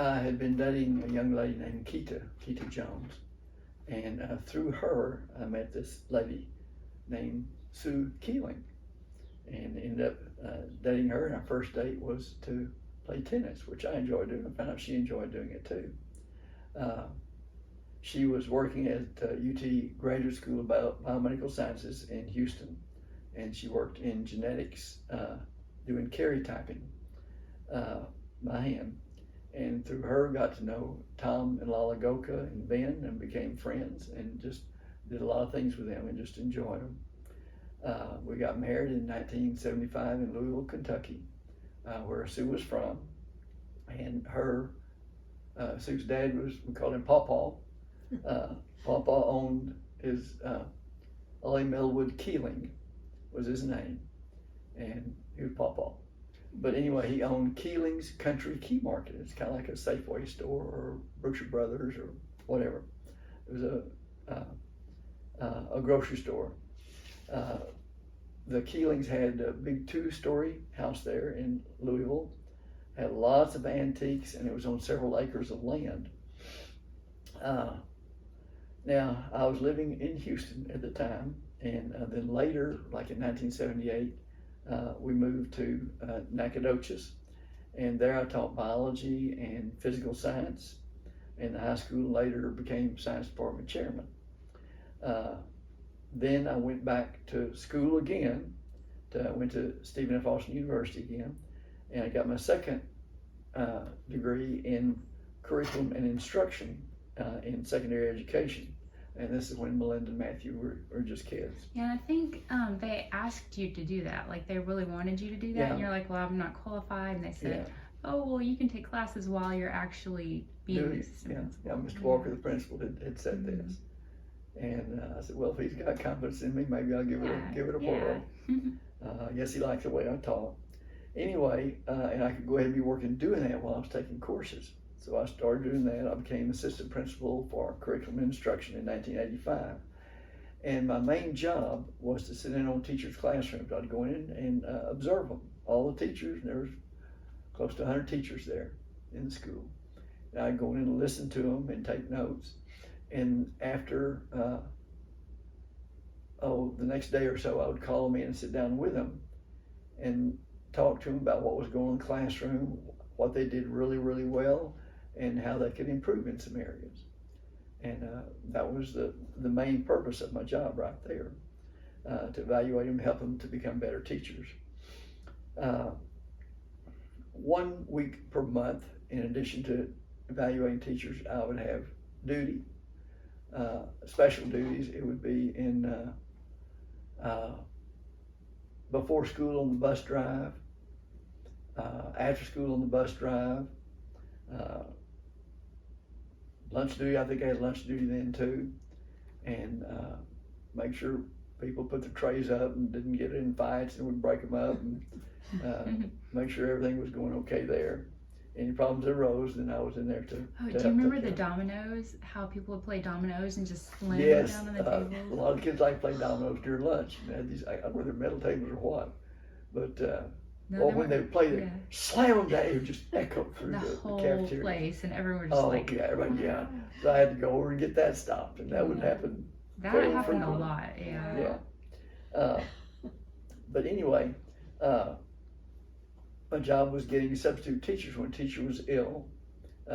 I had been dating a young lady named Keita Jones, and through her, I met this lady named Sue Keeling, and ended up dating her. And our first date was to play tennis, which I enjoyed doing. I found out she enjoyed doing it too. She was working at UT Graduate School of Biomedical Sciences in Houston, and she worked in genetics, doing karyotyping by hand. And through her, got to know Tom and Lala Goka and Ben, and became friends, and just did a lot of things with them and just enjoyed them. We got married in 1975 in Louisville, Kentucky, where Sue was from. And Sue's dad was, we called him Pawpaw. Pawpaw owned his, Ollie Melwood Keeling was his name, and he was Pawpaw. But anyway, he owned Keeling's Country Key Market. It's kind of like a Safeway store or Brookshire Brothers or whatever. It was a grocery store. The Keelings had a big 2-story house there in Louisville, had lots of antiques, and it was on several acres of land. Now, I was living in Houston at the time, and then later, like in 1978, we moved to Nacogdoches, and there I taught biology and physical science. In the high school, later became science department chairman. Then I went back to school again. Went to Stephen F. Austin University again, and I got my second degree in curriculum and instruction in secondary education. And this is when Melinda and Matthew were just kids. Yeah, and I think they asked you to do that. Like, they really wanted you to do that. Yeah. And you're like, well, I'm not qualified. And they said, oh, well, you can take classes while you're actually being the assistant principal. Yeah, Mr. Walker, the principal, had said this. And I said, well, if he's got confidence in me, maybe I'll give it a whirl. Yes, he liked the way I taught. Anyway, and I could go ahead and be working doing that while I was taking courses. So I started doing that. I became assistant principal for curriculum and instruction in 1985. And my main job was to sit in on teachers' classrooms. I'd go in and observe them, all the teachers, and there was close to 100 teachers there in the school. And I'd go in and listen to them and take notes. And after, the next day or so, I would call them in and sit down with them and talk to them about what was going on in the classroom, what they did really, really well, and how they could improve in some areas. And that was the main purpose of my job right there, to evaluate them, help them to become better teachers. 1 week per month, in addition to evaluating teachers, I would have duty, special duties. It would be in before school on the bus drive, after school on the bus drive, lunch duty. I think I had lunch duty then too, and make sure people put their trays up and didn't get in fights and would break them up, and make sure everything was going okay there. Any problems that arose, then I was in there to do you remember the dominoes? How people would play dominoes and just slam yes, down on the table? A lot of kids like to play dominoes during lunch. And they had these, I don't know whether they're metal tables or what, but when they would play, they slam them down, it would just echo through the whole cafeteria. place, and everyone was just Everybody, So I had to go over and get that stopped, and that would happen. That happened a lot, But anyway, my job was getting substitute teachers when a teacher was ill.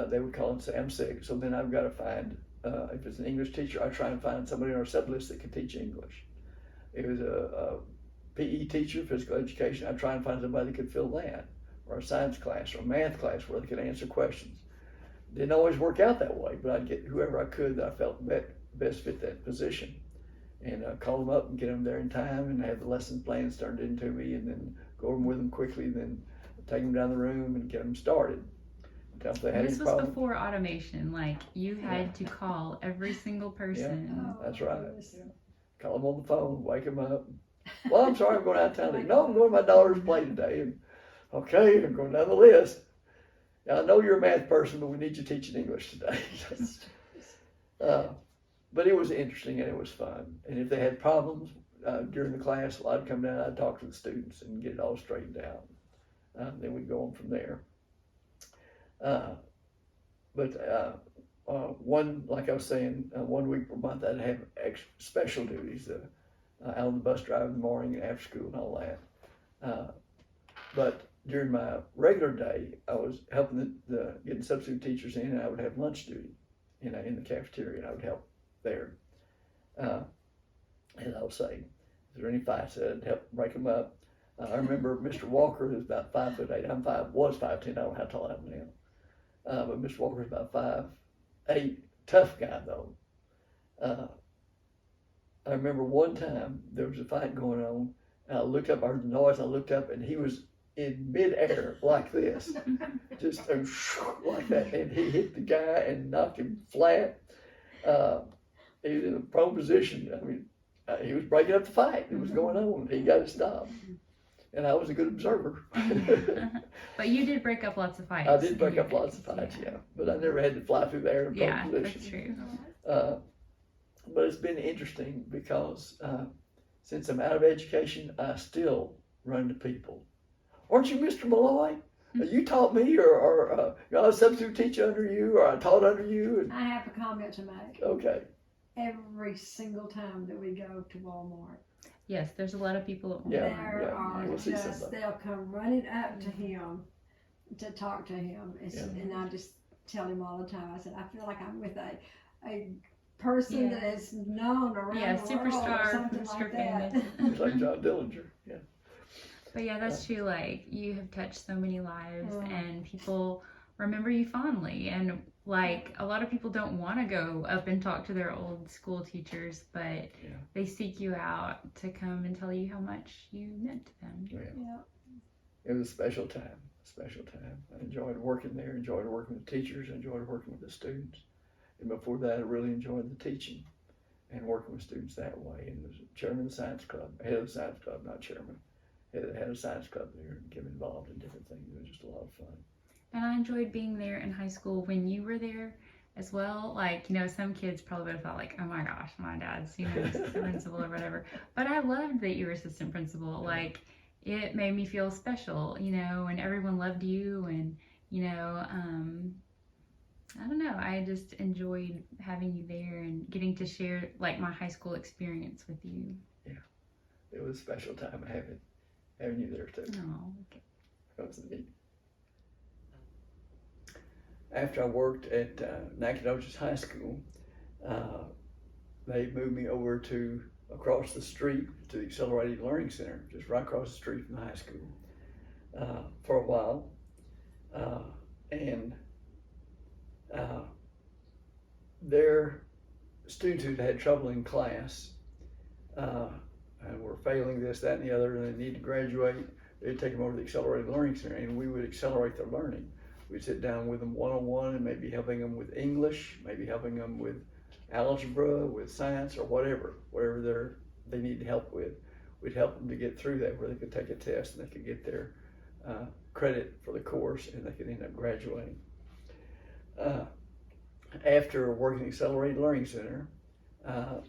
They would call and say, I'm sick. So then I've got to find, if it's an English teacher, I try and find somebody on our sub list that can teach English. It was a PE teacher, physical education. I try and find somebody that could fill that, or a science class or a math class where they could answer questions. Didn't always work out that way, but I'd get whoever I could that I felt best fit that position, and call them up and get them there in time, and have the lesson plans turned into me, and then go over them with them quickly, and then take them down the room and get them started. If they had this any was problem. Before automation. Like, you had to call every single person. Yeah, that's right. Call them on the phone, wake them up. Well, I'm sorry, I'm going out of town. No, I'm going to my daughter's play today. And, okay, I'm going down the list. Now, I know you're a math person, but we need you teaching English today. But it was interesting and it was fun. And if they had problems during the class, I'd come down, I'd talk to the students and get it all straightened out. Then we'd go on from there. one, like I was saying, 1 week per month I'd have special duties, out on the bus drive in the morning and after school and all that. But during my regular day, I was helping getting substitute teachers in, and I would have lunch duty, in the cafeteria, and I would help there. And I would say, is there any fights? I'd help break them up. I remember Mr. Walker, who's about 5'8". Was 5'10". I don't know how tall I am now. But Mr. Walker's about 5'8". Tough guy though. I remember one time there was a fight going on, and I looked up, I heard the noise, I looked up, and he was in midair like this, just like that, and he hit the guy and knocked him flat. He was in a prone position. I mean, he was breaking up the fight. It was going on. He got it stopped. And I was a good observer. But you did break up lots of fights. I did break up lots of fights, yeah. But I never had to fly through the air in yeah, prone position. that's true. But it's been interesting because since I'm out of education, I still run to people. Aren't you Mr. Malloy? You taught me, or I was a substitute teacher under you, or I taught under you. I have a comment to make. Okay. Every single time that we go to Walmart, Yes, there's a lot of people at Yeah, Walmart. there are we'll see just, somebody. they'll come running up to him to talk to him. And I just tell him all the time, I said, I feel like I'm with a person Yeah. that is known around Yeah, the world or superstar, something Mr. like that. It's like John Dillinger, yeah. But yeah, that's true. Like, you have touched so many lives, Yeah. and people remember you fondly. And like, a lot of people don't want to go up and talk to their old school teachers, but they seek you out to come and tell you how much you meant to them. Yeah. It was a special time, I enjoyed working there, enjoyed working with teachers, enjoyed working with the students. And before that, I really enjoyed the teaching and working with students that way. And was chairman of the science club, head of the science club, not chairman. Had a science club there and get involved in different things. It was just a lot of fun. And I enjoyed being there in high school when you were there as well. Like, some kids probably would have thought like, oh my gosh, my dad's, assistant principal or whatever. But I loved that you were assistant principal. Like, it made me feel special, and everyone loved you. And, I don't know, I just enjoyed having you there and getting to share like my high school experience with you. Yeah, it was a special time having you there too. Oh, okay. That was neat. After I worked at Nacogdoches High School, they moved me over to across the street to the Accelerated Learning Center, just right across the street from the high school, for a while. And their students who had trouble in class and were failing this, that, and the other, and they need to graduate, they'd take them over to the Accelerated Learning Center, and we would accelerate their learning. We'd sit down with them one-on-one and maybe helping them with English, maybe helping them with algebra, with science, or whatever they need help with. We'd help them to get through that, where they could take a test and they could get their credit for the course, and they could end up graduating. After working at Accelerated Learning Center,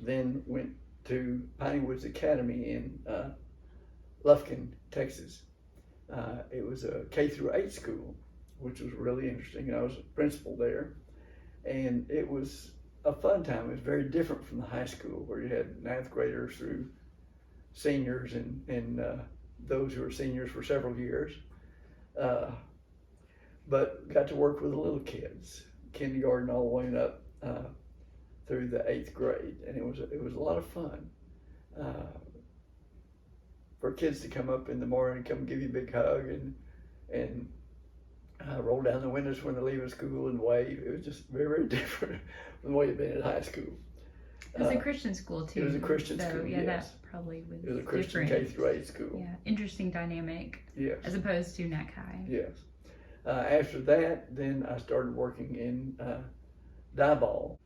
then went to Piney Woods Academy in Lufkin, Texas. It was a K-8 school, which was really interesting. I was a principal there, and it was a fun time. It was very different from the high school, where you had ninth graders through seniors and those who were seniors for several years. But got to work with the little kids, kindergarten all the way up through the 8th grade, and it was a lot of fun. For kids to come up in the morning and come give you a big hug and roll down the windows when they're leaving school and wave. It was just very, very different from the way it'd been at high school. It was a Christian school too. It was a Christian so, school, yeah, yes. that probably was It was a Christian different. K-8 school. Yeah, interesting dynamic. Yes. As opposed to NAC High. Yes. After that, then I started working in Diboll.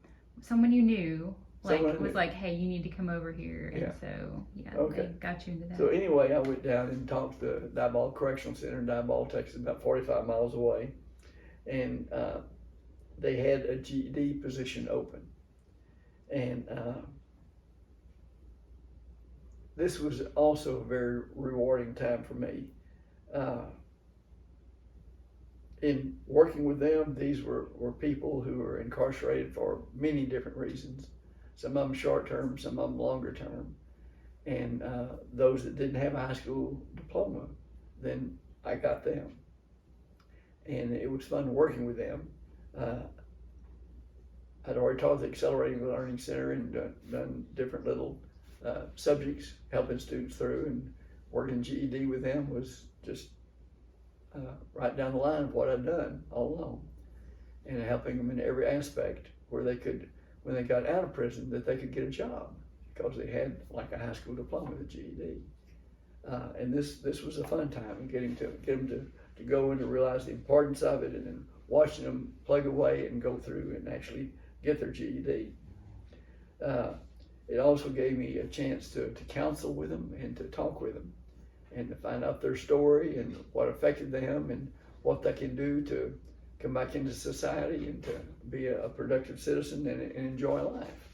Someone you knew, Someone I was knew. like, hey, you need to come over here. Yeah. And so, Okay. they got you into that. So anyway, I went down and talked to the Diboll Correctional Center in Diboll, Texas, about 45 miles away. And they had a GED position open. And this was also a very rewarding time for me. in working with them, these were people who were incarcerated for many different reasons. Some of them short term, some of them longer term. And those that didn't have a high school diploma, then I got them. And it was fun working with them. I'd already taught at the Accelerating Learning Center and done different little subjects, helping students through, and working GED with them was just right down the line of what I'd done all along, and helping them in every aspect where they could, when they got out of prison, that they could get a job because they had like a high school diploma with a GED. And this was a fun time, getting to get them to go and to realize the importance of it, and then watching them plug away and go through and actually get their GED. It also gave me a chance to counsel with them and to talk with them and to find out their story and what affected them and what they can do to come back into society and to be a productive citizen and enjoy life.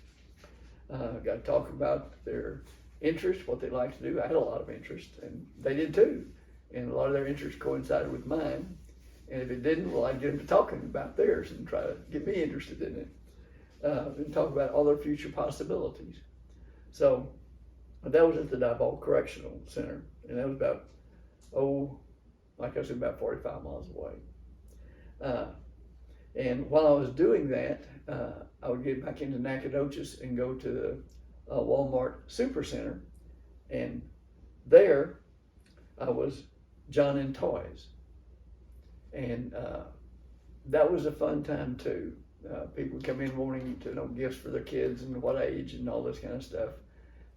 Got to talk about their interest, what they like to do. I had a lot of interest, and they did too. And a lot of their interests coincided with mine. And if it didn't, well, I'd get them to talking about theirs and try to get me interested in it. And talk about all their future possibilities. So that was at the Diboll Correctional Center, and that was about, like I said, about 45 miles away. And while I was doing that, I would get back into Nacogdoches and go to the Walmart Supercenter, and there I was John in Toys, and that was a fun time too. People would come in wanting to know gifts for their kids and what age and all this kind of stuff,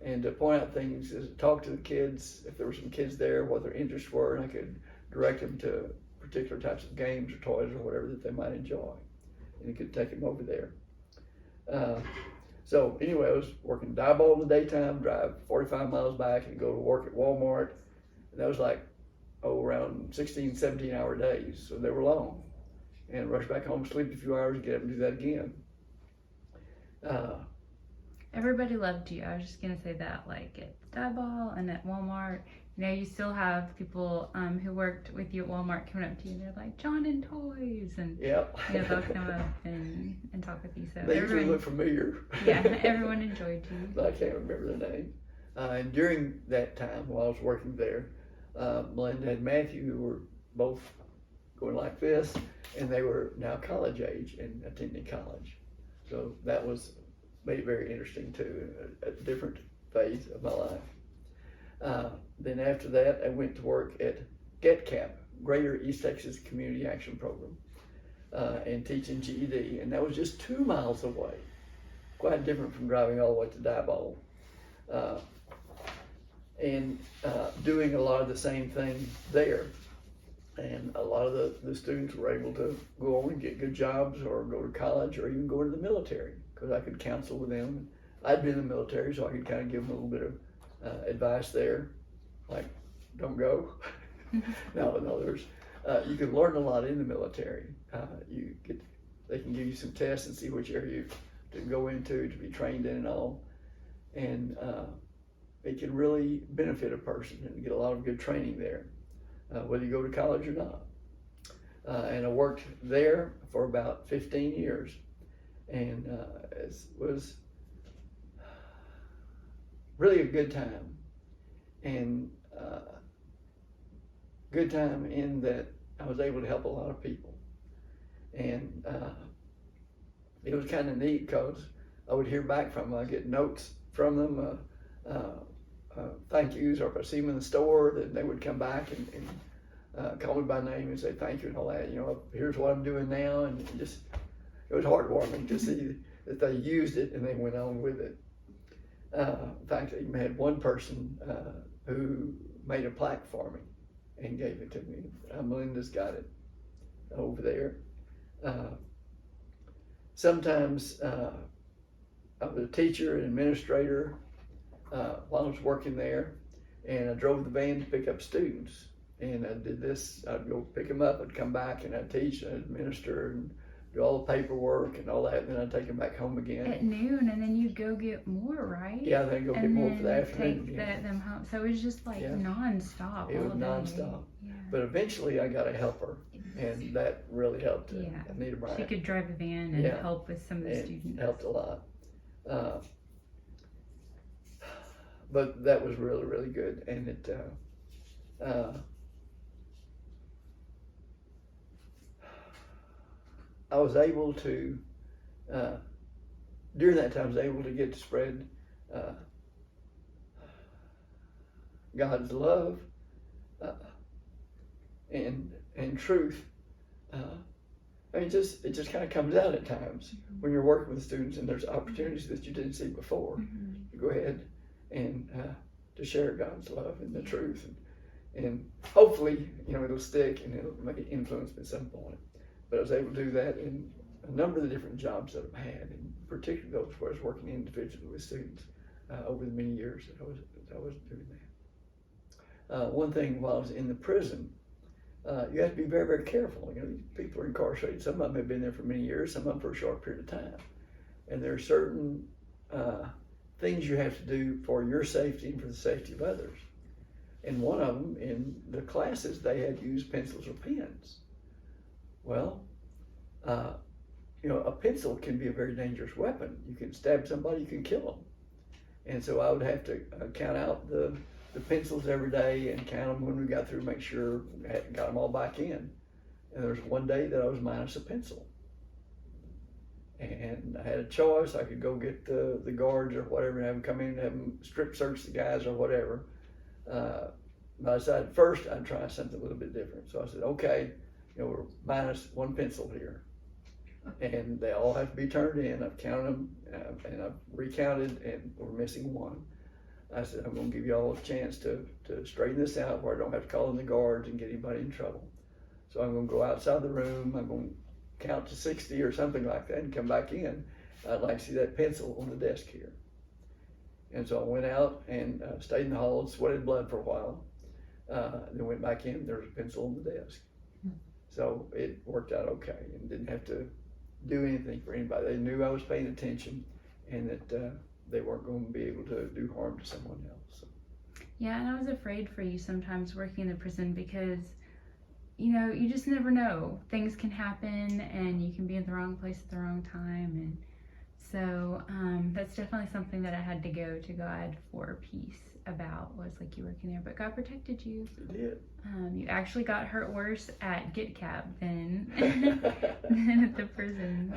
and to point out things, talk to the kids if there were some kids there, what their interests were, and I could direct them to particular types of games or toys or whatever that they might enjoy, and you could take them over there. So anyway, I was working Diboll in the daytime, drive 45 miles back and go to work at Walmart, and that was like around 16, 17-hour days, so they were long. And rush back home, sleep a few hours, get up and do that again. Everybody loved you. I was just gonna say that, like at Diboll and at Walmart, you know, you still have people who worked with you at Walmart coming up to you and they're like, John in Toys, and Yep. you know, they'll come up and talk with you. So They usually look familiar. Yeah, everyone enjoyed you. But I can't remember the name. And during that time, while I was working there, Melinda and Matthew, who were both going like this, and they were now college age and attending college. So that made it very interesting too, a different phase of my life. Then after that, I went to work at GETCAP, Greater East Texas Community Action Program, and teaching GED, and that was just 2 miles away. Quite different from driving all the way to Diboll. And doing a lot of the same thing there. And a lot of the students were able to go on and get good jobs or go to college or even go into the military, because I could counsel with them. I'd been in the military, so I could kind of give them a little bit of advice there, like, don't go. No, you can learn a lot in the military. They can give you some tests and see which area to go into, to be trained in and all. And it can really benefit a person and get a lot of good training there. Whether you go to college or not. And I worked there for about 15 years. And it was really a good time. And good time in that I was able to help a lot of people. And it was kind of neat because I would hear back from them. I'd get notes from them, thank yous, or if I see them in the store, then they would come back and call me by name and say thank you and all that. You know, here's what I'm doing now, and it was heartwarming to see that they used it and they went on with it. In fact, I even had one person who made a plaque for me and gave it to me. Melinda's got it over there. Sometimes I was a teacher and administrator while I was working there, and I drove the van to pick up students. And I did this, I'd go pick them up, I'd come back and I'd teach and administer and do all the paperwork and all that, and then I'd take them back home again. At noon, and then you'd go get more, right? Yeah, then I'd go get more for the afternoon. Take them home. So it was just like nonstop. It was all day. nonstop. Yeah. But eventually I got a helper, and that really helped Yeah. Anita Bryant. She could drive a van and Yeah. help with some of the It students. helped a lot. But that was really, really good. And it, I was able to, during that time, I was able to get to spread God's love and truth. I mean, it just kind of comes out at times when you're working with students and there's opportunities that you didn't see before. You go ahead and to share God's love and the truth, and hopefully, it'll stick and it'll make an influence at some point. But I was able to do that in a number of the different jobs that I've had, and particularly those where I was working individually with students over the many years that I was doing that. One thing while I was in the prison, you have to be very, very careful. These people are incarcerated. Some of them have been there for many years, some of them for a short period of time. And there are certain things you have to do for your safety and for the safety of others. And one of them, in the classes, they had used pencils or pens. Well, a pencil can be a very dangerous weapon. You can stab somebody, you can kill them. And so I would have to count out the pencils every day and count them when we got through, make sure we got them all back in. And there was one day that I was minus a pencil. And I had a choice. I could go get the guards or whatever and have them come in and have them strip search the guys or whatever. But I decided first I'd try something a little bit different. So I said, okay, we're minus one pencil here. And they all have to be turned in. I've counted them and I've recounted, and we're missing one. I said, I'm going to give you all a chance to straighten this out where I don't have to call in the guards and get anybody in trouble. So I'm going to go outside the room. I'm going to count to 60 or something like that and come back in. I'd like to see that pencil on the desk here. And so I went out and stayed in the hall and sweated blood for a while. Then went back in, there was a pencil on the desk. So it worked out okay and didn't have to do anything for anybody. They knew I was paying attention and that they weren't going to be able to do harm to someone else. So. Yeah, and I was afraid for you sometimes working in the prison because, you just never know. Things can happen and you can be in the wrong place at the wrong time. And so that's definitely something that I had to go to God for peace about, was like you working there. But God protected you. He did. You actually got hurt worse at GitCap than at the prison.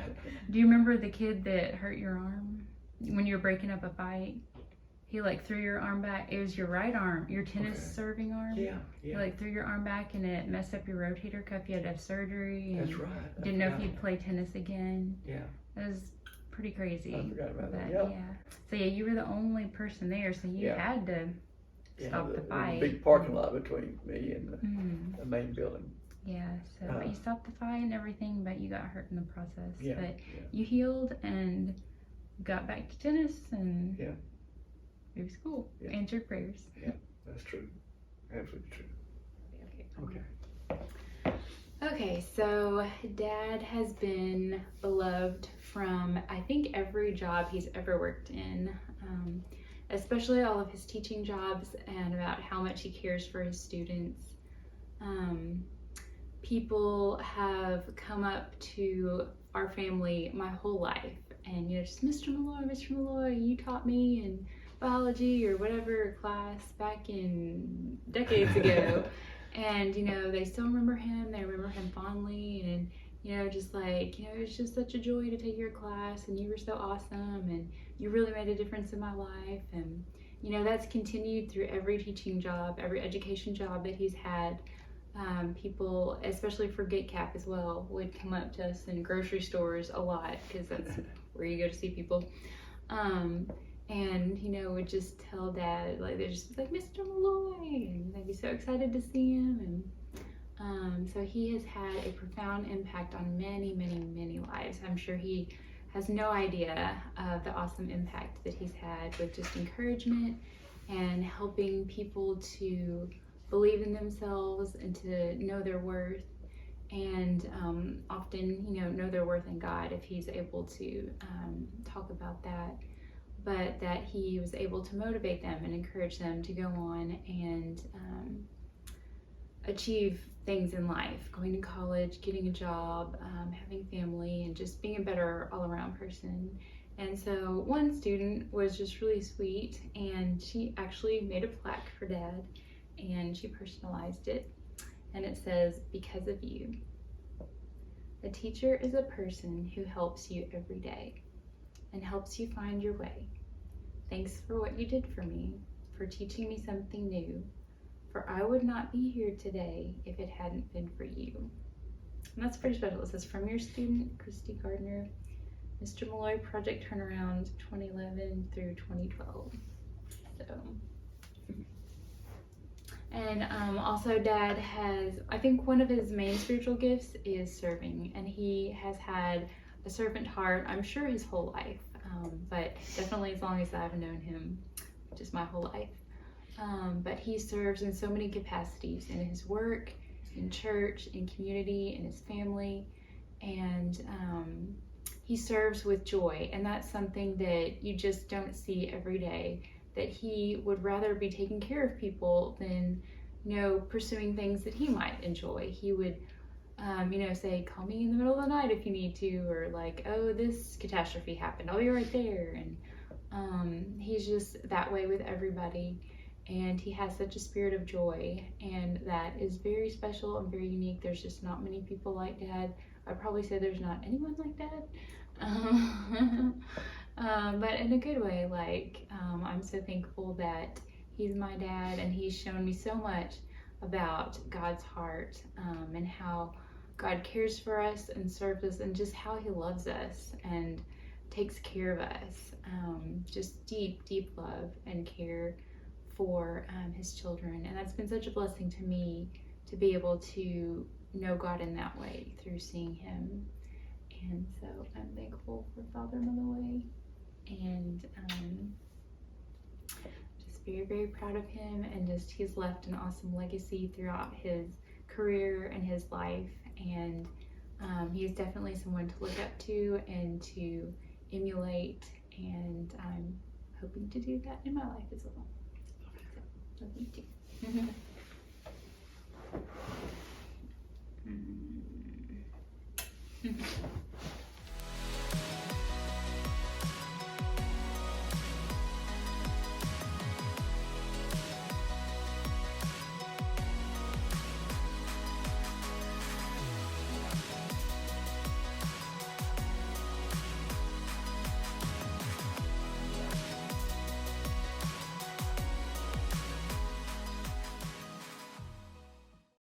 Do you remember the kid that hurt your arm when you were breaking up a fight? He threw your arm back. It was your right arm, your tennis serving arm. Yeah. He threw your arm back and it messed up your rotator cuff. You had to have surgery. And That's right. Didn't know if you'd play tennis again. Yeah. It was pretty crazy. I forgot about that. Yeah. So you were the only person there, so you had to stop the fight. There was a big parking lot between me and the main building. Yeah, so you stopped the fight and everything, but you got hurt in the process. Yeah. But you healed and got back to tennis and it was cool. Yeah. Answered prayers. Yeah, that's true. Absolutely true. Okay. Okay, so Dad has been beloved from, I think, every job he's ever worked in, especially all of his teaching jobs, and about how much he cares for his students. People have come up to our family my whole life, and just Mr. Malloy, you taught me in biology or whatever class back in decades ago. And, they still remember him. They remember him fondly. And, just it's just such a joy to take your class. And you were so awesome. And you really made a difference in my life. And, that's continued through every teaching job, every education job that he's had. People, especially for GitCap as well, would come up to us in grocery stores a lot, because that's where you go to see people. And, would just tell Dad, they're just like, Mr. Malloy, and they'd be so excited to see him. And so he has had a profound impact on many, many, many lives. I'm sure he has no idea of the awesome impact that he's had with just encouragement and helping people to believe in themselves and to know their worth, and often, know their worth in God if he's able to talk about that. But that he was able to motivate them and encourage them to go on and achieve things in life, going to college, getting a job, having family, and just being a better all-around person. And so one student was just really sweet, and she actually made a plaque for Dad, and she personalized it, and it says, "Because of you." A teacher is a person who helps you every day and helps you find your way. Thanks for what you did for me, for teaching me something new, for I would not be here today if it hadn't been for you. And that's pretty special. It says, from your student, Christy Gardner, Mr. Malloy Project Turnaround 2011 through 2012. So, and also Dad has, I think one of his main spiritual gifts is serving, and he has had a servant heart, I'm sure his whole life, but definitely as long as I've known him, which is my whole life. But he serves in so many capacities, in his work, in church, in community, in his family, and he serves with joy, and that's something that you just don't see every day, that he would rather be taking care of people than, pursuing things that he might enjoy. He would, say, call me in the middle of the night if you need to, or like, oh, this catastrophe happened, I'll be right there. And he's just that way with everybody. And he has such a spirit of joy, and that is very special and very unique. There's just not many people like Dad. I'd probably say there's not anyone like Dad. But in a good way, I'm so thankful that he's my dad, and he's shown me so much about God's heart, and how God cares for us and serves us, and just how he loves us and takes care of us. Just deep, deep love and care for his children. And that's been such a blessing to me to be able to know God in that way through seeing him. And so I'm thankful for Father Malloy, and just very, very proud of him, and just he's left an awesome legacy throughout his career and his life, and he's definitely someone to look up to and to emulate, and I'm hoping to do that in my life as well. So, love you too.